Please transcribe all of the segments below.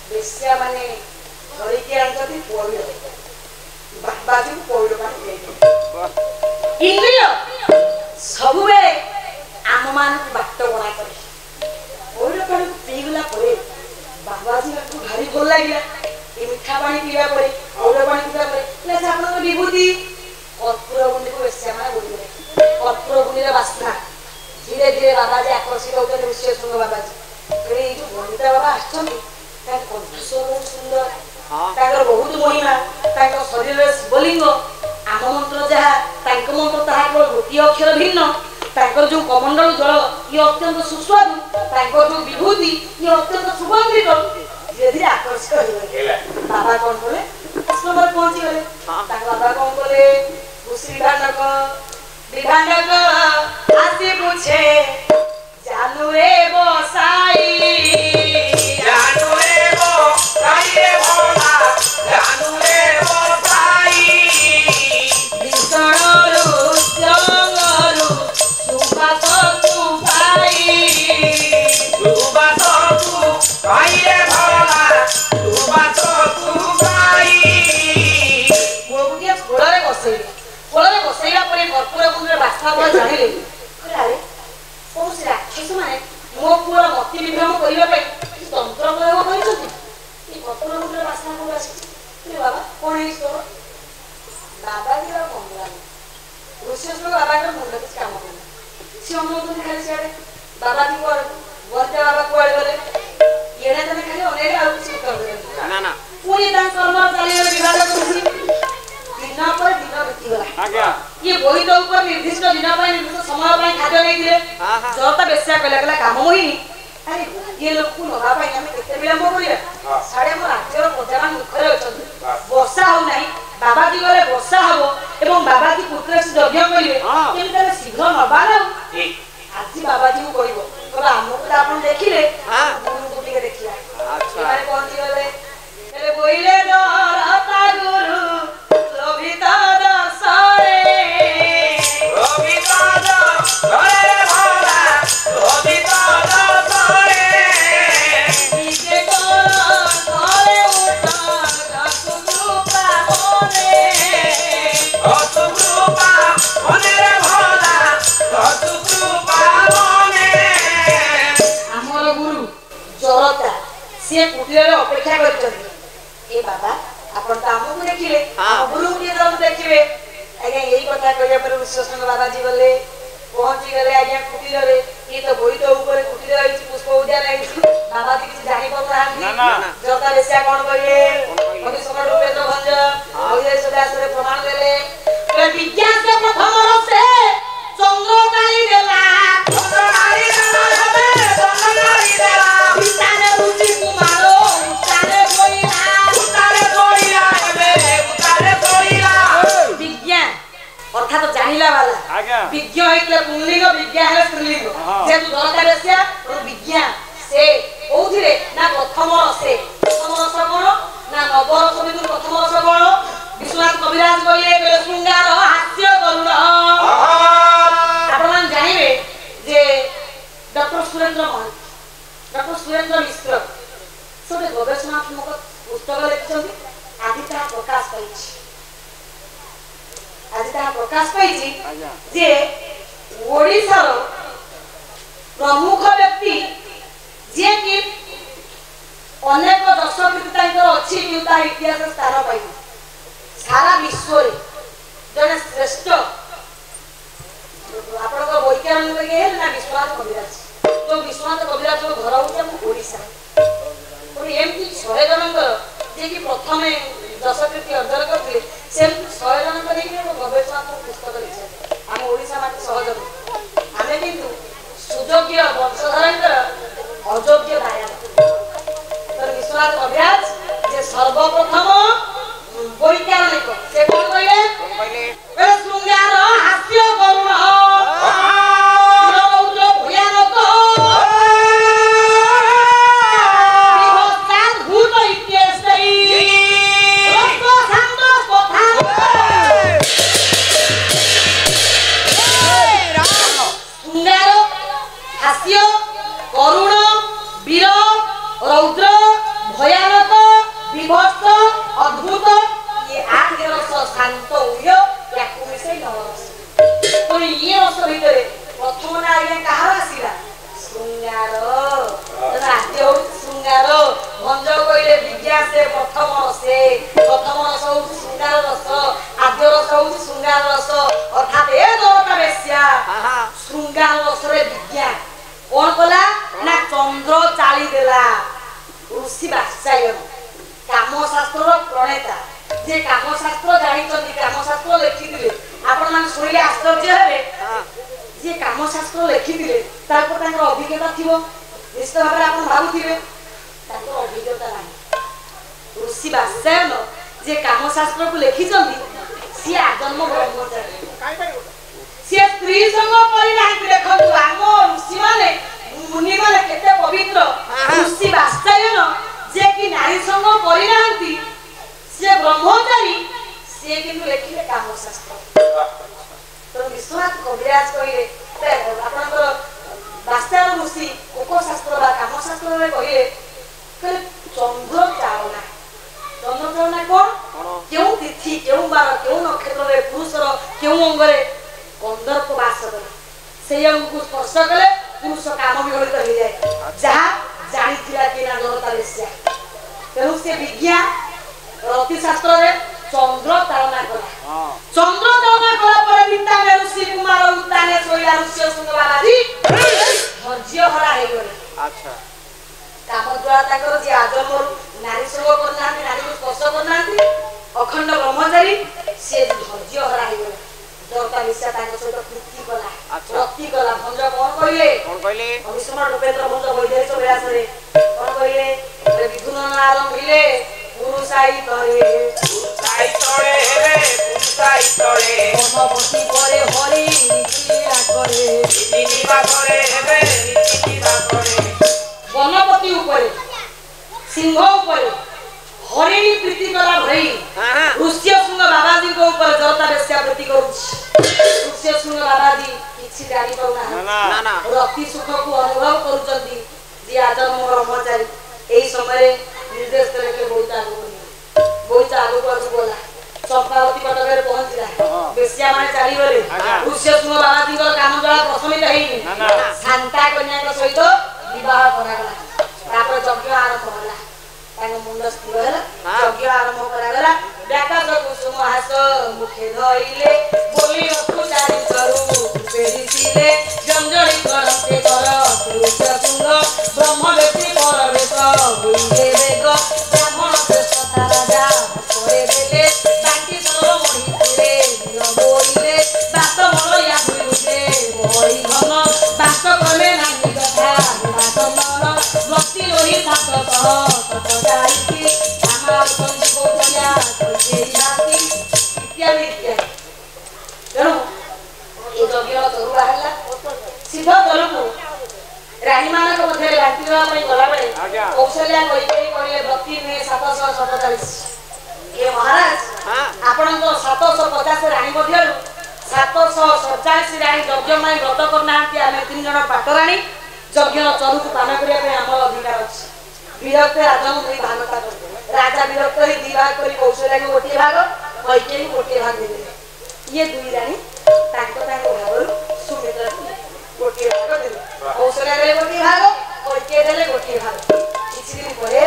बेश्या माने धरिके आंचती पइड बाबाजी पइड पानी दे इंद्रिय सबुबे आम मान बाट बना करे पइड पानी पीगला परे बाबाजी को भारी भल लागिला ए मिठा पानी पीवा परे पइड पानी पीवा परे ले से आपन विभूति कर्पूर गुंडी को बेश्या माने बोलिले कर्पूर गुंडीर वासना धीरे धीरे बाबाजी आकर्षित होते ऋषि सुंग बाबाजी ए जो बंदिता बाबा आछथि ता कंठ बहुत सुंदर ताकर बहुत महिमा ताकर शरीर शिवलिंग आम मंत्र जहा तांक मंत्र ताहा केवल गोटी अक्षर भिन्न ताकर जो कमंडल जल ये अत्यंत सुस्वादु ताकर जो विभूति ये अत्यंत सुगंधित धीरे धीरे आकर्षित होइले बाबा कोन बोले आश्रम पर पहुंची गले ताकर बाबा कोन बोले श्री विभांडक आसी पूछे जानू रे बसाई जानू रे बसाई रे भोला जानू रे बसाई विषणरू जंगरू सुबास तू पाई रे भोला सुबास तू पाई गोगुटिया कोଳରେ बसैला परे कर्पूर गुंडर बास्ना बोल जानिले अरे कोन से राक्षस माने मो पुअर मति विभ्रम करिवा पे तंत्र प्रयोग करिसथि ई कर्पूर गुंडर बास्ना बोल आसी रे बाबा कोन है तो बाबा जी और बंगला ऋषि लोग बाबा के मुंड किछ काम करना से हम तो खाली छाड़े बाबा जी को बोलते बाबा को गले येने तने खाली अनेक आउ किछ कर दे ना ना पूरी दान कर्म चली विवाद करछि दिन पर दिन बीती गला आज्ञा ये बोहित ऊपर निर्दिष्ट दिन पर निर्दिष्ट समय पर खाद्य नहीं दिले जता बेस्या कहला कहला काम होई अरे ये लोग को नगा पाई हम केते विलंब करिया साडे मो राज्यर प्रजामान दुखरे अछन वर्षा हो नाही बाबा जी गले वर्षा हबो एवं बाबा जी पुत्र से यज्ञ करिवे केमते शीघ्र नबाला आज बाबा जी को कहबो तोरा हमको त आपन देखिले गुरु को टिके देखिया अच्छा माने पहुंची गले कहले बोइले डरता गुरु लोभिता दर्शरे लोभिता दर्शरे भोला लोभिता दर्शरे निजे करे उठा दसु कृपा होने रे भोला दसु कृपा होने हमर गुरु जरता से कुटिरे अपेक्षा करछथि ए बाबा आपण त हमहु देखिले गुरु के जब देखिबे आज्ञा यही कथा कहिया पर विश्वसंग बाबा जी बोले पहुंची गले आज्ञा कुटीर रे ई तो बोई तो ऊपर कुटीर रही पुष्प उद्यान रही बाबा जी किछ जानि पकड़ा ना जता बेसिया कोन करिए कवि समर रूपेंद्र भंज ओये सदासरे प्रमाण देले के विज्ञान से प्रथम रसे चंद्रकारी देला हमें चंद्रकारी देला विज्ञान रुचि कुमारो अर्थात तो जानिला वाला विज्ञ हेतले पुंलिंग विज्ञ हेले स्त्रीलिंग जे तू दरकार एसिया और विज्ञ से ओथिरे ना प्रथम रसे कोन ना नवर समिति प्रथम रस कोन विश्वनाथ कविराज कहले शृंगार हास्य करुण आपण जानिबे जे डॉक्टर सुरेंद्र मिश्र सबे गवेषणात्मक पुस्तक लिखछथि आदि ता प्रकाश पाइछि आज ता प्रकाश पाइछि जे ओडिसा रो प्रमुख व्यक्ति जे कि अनेक दशकृति तांकर अछि कि ता इतिहास स्थान पाइ सारा विश्व रे जने श्रेष्ठ आपण को वैज्ञानिक के ना विश्वनाथ कविराज जो विश्वनाथ कविराज को घर होते ओडिसा और एमती 100 जनकर जे कि प्रथमे दशकृति अर्जन करथिले से 100 जनकर देखि गवेषणात्मक पुस्तक लिखिले हम ओडिसा माटे सहज आमे किंतु सुयोग्य वंशधरंकर अयोग्य दाया तर विश्वनाथ कविराज जे सर्वप्रथम वैज्ञानिक से कोन कहले शृंगार हास्य करुण चंद्र चाली देला ऋषि वात्सायन कामशास्त्र प्रणेता जे कामशास्त्र जानिछन्ति कामशास्त्र लेखिदिले आपण मान सुनिले आश्चर्य हेबे जे कामशास्त्र लेखिदिले तापर तांकर अभिज्ञता थिबो निश्चित भाबरे आपण भाबुथिबे तांकर अभिज्ञता नाही ऋषि वात्सायन जे कामशास्त्र को लेखिछन्ति सी आजन्म ब्रह्मचारी सी स्त्री संग परि नाही देखंतु आम ऋषि माने मुनि माने केते पवित्र ऋषि वात्सायन जे कि नारी संग परि नाहंती से ब्रह्मचारी से किंतु लेखिले कामशास्त्र तो विश्वनाथ कविराज कहिले आपनकर वात्सायन ऋषि उपशास्त्र बा कामशास्त्र रे कहिले चंद्र चालना कोन केउ तिथि केउ बार केउ नक्षत्र रे पुरुषर केउ अंगरे कंदर को वास करे से अंग को स्पर्श कले पुरुष काम विगलित हो जाए जहा जानि थिला कि ना जनता बेस्या तेनु से विज्ञान रति शास्त्र रे चंद्र चालना कला चंद्र चालना कला पर विद्या में ऋषि कुमार उताने सोया ऋषि सुंदराजी धैर्य हरा हे गले अच्छा काम द्वारा ताकर जे आजम नारी संग करना नारी को स्पर्श करना अखंड ब्रह्मचारी से धैर्य हरा हे गले दरता विषय ताको सहित कृति कला रति कला भंज कोन कहले अभिसमर रूपेंद्र भंज वैदेश व्यास रे कोन कहले विधुन आरंभ हिले पुरुषाई तळे हेबे पुरुषाई तळे मनपति करे हरि नीतिला करे नीतिला करे हेबे नीतिला करे वनपति ऊपर सिंह ऊपर हरिणी प्रीति कला भई ऋष्य सुंग बाबाजी को ऊपर जरता बेस्या प्रीति करू ऋष्य सुंग बाबाजी किछि जानि पउना ना रति सुख को अनुभव करूचंती जे आजन्म ब्रह्मचारी एई समय निर्देश करे के बोइता आगु बोला चंपावती कटकरे पहुंचला बेस्या माने चाली गले ऋष्य सुंग बाबाजी को काम द्वारा प्रशमित हेइनी शांता कन्या को सहित विवाह करागला तापर यज्ञ आरंभ होला ताको मुंड स्थिर होला यज्ञ आरंभ करागला व्याकाश कुसुम हास मुखे धइले बोली अपुचारी करू पेरिसिले जंजळी करते कर ऋष्य सुंग ब्रह्म व्यक्ति परवेश होइले वेग ब्राह्मण श्रेष्ठ राजा करे देले बाकी सर्व मोहिते दियो बोइले बात मोर या भुलुते बड़ी घन बात कले नाही कथा बात मन भक्ति लोही सात सत जाईती आमार संजी कोठिया कइते जाती इत्यादि इत्यादि तेणु ए यज्ञ तरुआ हला सिद्ध तरुको रानी मानक मध्ये लांटिवा पई गला बेले कौशल्या कइते कइले भक्ति ने 747 ए महाराज आपण तो 750 रानी मध्ये 747 रानी यज्ञ में व्रत करनांती आमे 3 जण पाटराणी यज्ञ चरुक पान करिया पे हमर अधिकार अछि विरक्त राजा में भागता कर राजा विरक्त ही दी भाग करी कौशल्या को गोटे भाग कइते को गोटे भाग देले ये दुई रानी ताको भाग सुमित्रा गोटे भाग देले कौशल्या रे गोटे भाग कइते देले गोटे भाग किछि दिन परे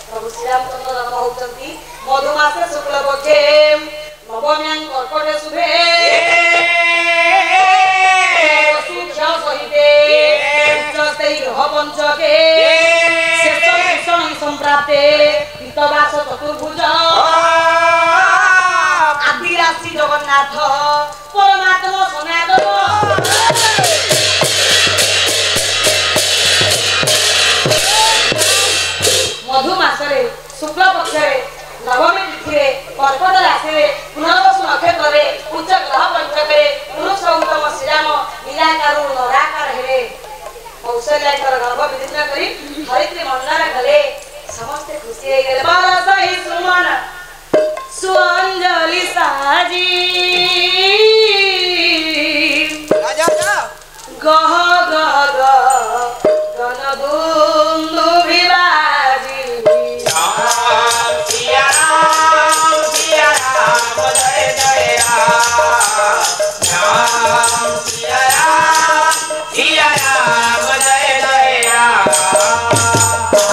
प्रभु श्री रामचंद्र जन्म होचंती मधुमासे शुक्ल पक्षे नवम्यां कर्कटे शुभे सुख्य सहिते उच्चस्ते ग्रह पंचके शेष भूषण संप्राप्ते पितवास चतुर्भुज आदिराशि जगन्नाथ परमात्मा सनातन मधुमासरे शुक्ल पक्षरे नवमी तिथि कर्कट राशि पुनर्वसु नक्षत्र उच्च ग्रह पंचके पुरुष उत्तम श्रीराम नीलाकार नराकार हेले कौशल्या गर्भ विदीर्ण करी हरित्री मंदार गले समस्त खुशी हे गेले बरस ही सुमन सुअंजलि साजी राजा गह गह गह गन दुंदु विवाजी सिया राम जय जय राम सिया राम जय जय राम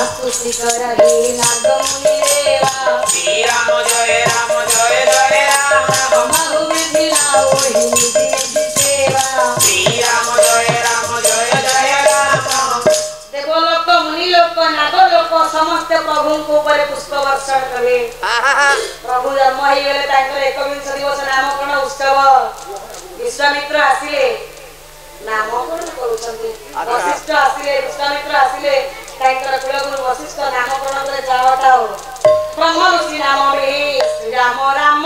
स्तुति करहि नागमुनि देवा श्री राम जय राम महु विधि नाओहि निधि सेवा श्री राम जय राम देखो लोक समस्ते प्रभु को ऊपर पुष्प वर्षण कले प्रभु जन्म ही गले तांकर 21 दिवस नामकरण उत्सव विश्वामित्र आसिले नामकरण करूछंती वशिष्ठ आसिले विश्वामित्र आसिले तांकर कुलगुरु वशिष्ठ नामकरण करे जावटाओ ब्रह्म ऋषि नाम में श्री राम राम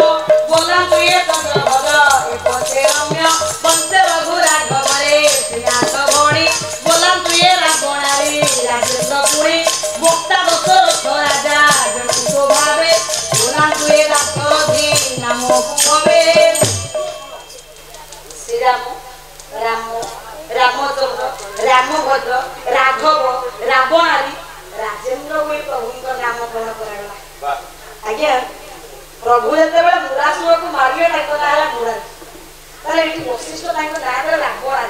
बोलन तू ये चंद्रभद्र ए पंचे रम्य पंचे रघु राघव रे श्री राघवणी बोलन तू ये रावणारी राजेन्द्र पुरी भोक्ता दशरथ राजा जन भावे बोलन तू ये दासरथी नाम कुवे श्री राम राम रामचंद्र रामभद्र राघव रावणारी राजेन्द्र पुरी प्रभु का नामकरण कराला आज्ञा प्रभु जते बेला मुरासुर को मारिए ताको नाला मुरा ताले एठी वशिष्ठ ताको नाला रावण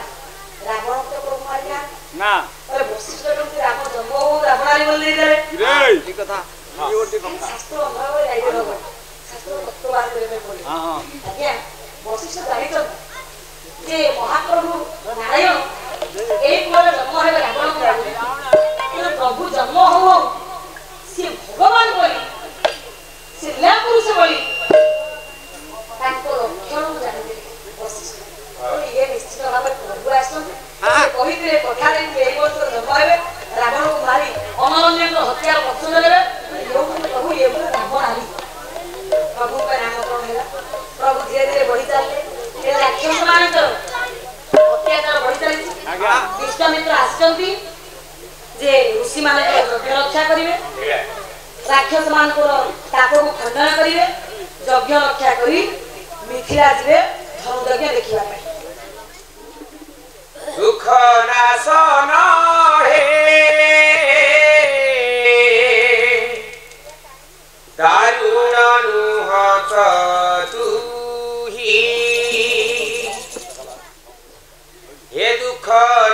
रावण को प्रभु मारिया ना अरे वशिष्ठ को राम जन्म रावणारी बोल दे रे ठीक कथा ये ओटी कथा शास्त्र अभाव आइए हो शास्त्र तत्ववाद में बोले हां आज्ञा वशिष्ठ जानि तो जे महाप्रभु नारायण एक बार जन्म है रावण को प्रभु जन्म हो से भगवान बोली से ला पुरुष बोली ताको लक्षण जानि वशिष्ठ और ये निश्चित भाव प्रभु आसन से कहिते कथा रे ए वर्ष जन्म हेबे रावण को मारी अनरण्य को हत्या पक्ष देबे यो प्रभु ये रावण आली प्रभु का नाम कौन है प्रभु धीरे धीरे बढ़ी चलले ए राक्षस मान तो अत्याचार बढ़ी चली विश्वामित्र आछंती जे ऋषि मान यज्ञ रक्षा करिवे राक्षस मान को ताको को खंडन करिवे यज्ञ रक्षा करी मिथिला जिवे धर्म यज्ञ देखिबा पे दुख नाशन हे दारुण नुहत तुही हे दुख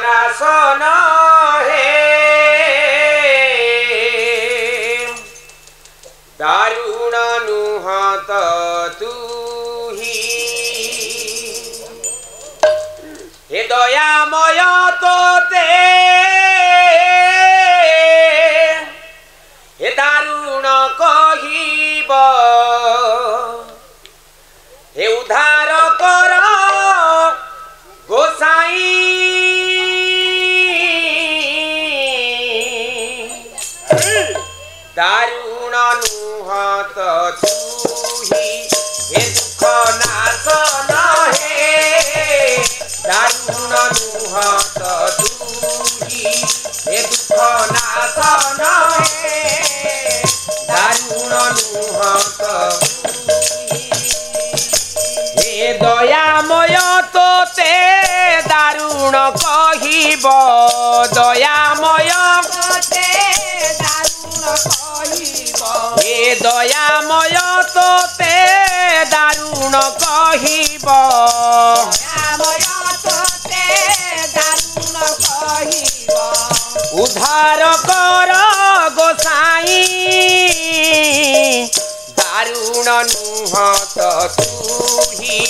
नाशन दारुण नुहत तुही हे दयामय तोते हे दारुण कहिब हे उद्धार कर गोसाई दारुण नुहत तुही हे दुख नाशन हे दारुण नुहत तुही हे दुख नाशन हे दारुण नुहत हे दयामय तोते दारुण कहिब दयामय तोते हे दयामय तोते दारुण कहिब उद्धार कर गोसाई दारुण नुहत तुही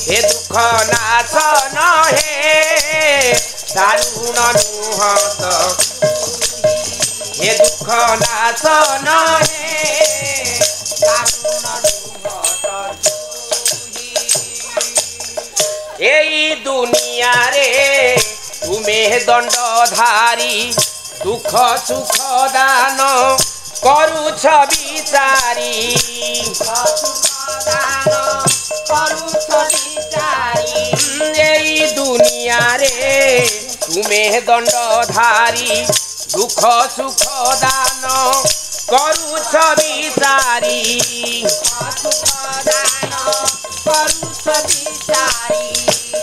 हे दुख नाशन हे दारुण नुहत हे दुख नाशन हे दारुण नुहत एई दुनिया रे तुम्हें दंडधारी दुख सुख दान करुछ बिचारी एई दुनिया रे तुम्हें दंडधारी दुख सुख दान करुछ बिचारी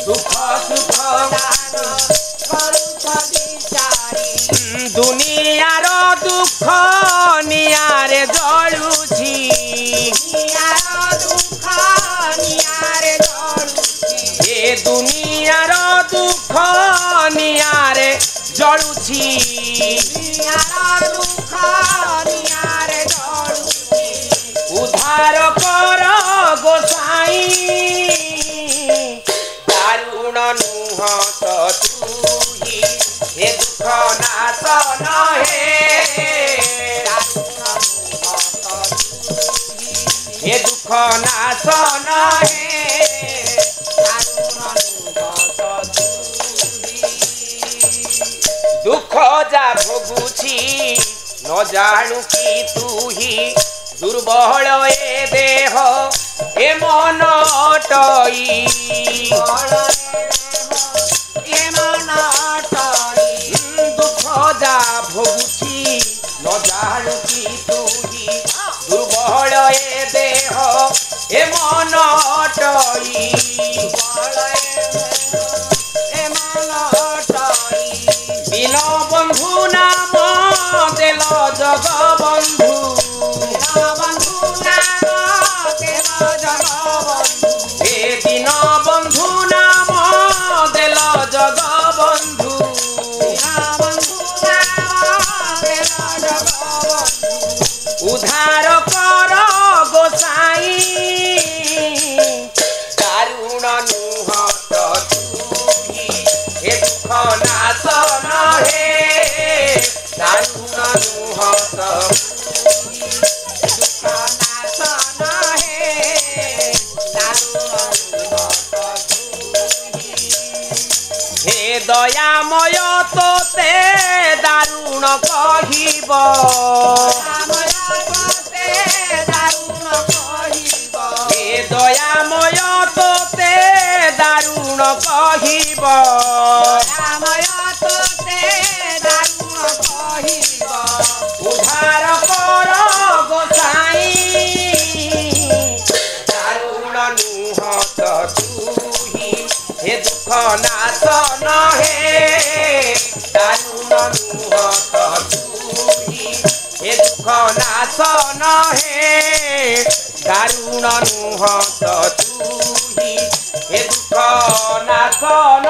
दुख सुख दुनियार दुख नियारे जलुछि ए दुनियार दुख नियारे जलुछि उद्धार कर गोसाई दारुण नुहत तुही हे दुख नाशन हे नाशन हे दारुण नुह दुख जा भोगुछि न जाणु कि तू ही दुर्बल ए देह ए मन अटई दुख जा भोगुछि न जाणु कि तू ही दुर्बल ए देह ए मन अटई बिन बंधु नाम देल जग बंधु ए दिन बंधु नाम देल जग बंधु उधार कर गोसाई दारुण नुह हे दुख नाशन हे दारुण नुह हे दयामय तोते दारुण कहिब हे दयामय तोते दारुण कहिब उधार कर गोसाई दारुण नुह तुही हे दुख नाशन हे दारुण नुह तुही हे दुख नाशन हे दारुण नुह तुही हे दुख नाशन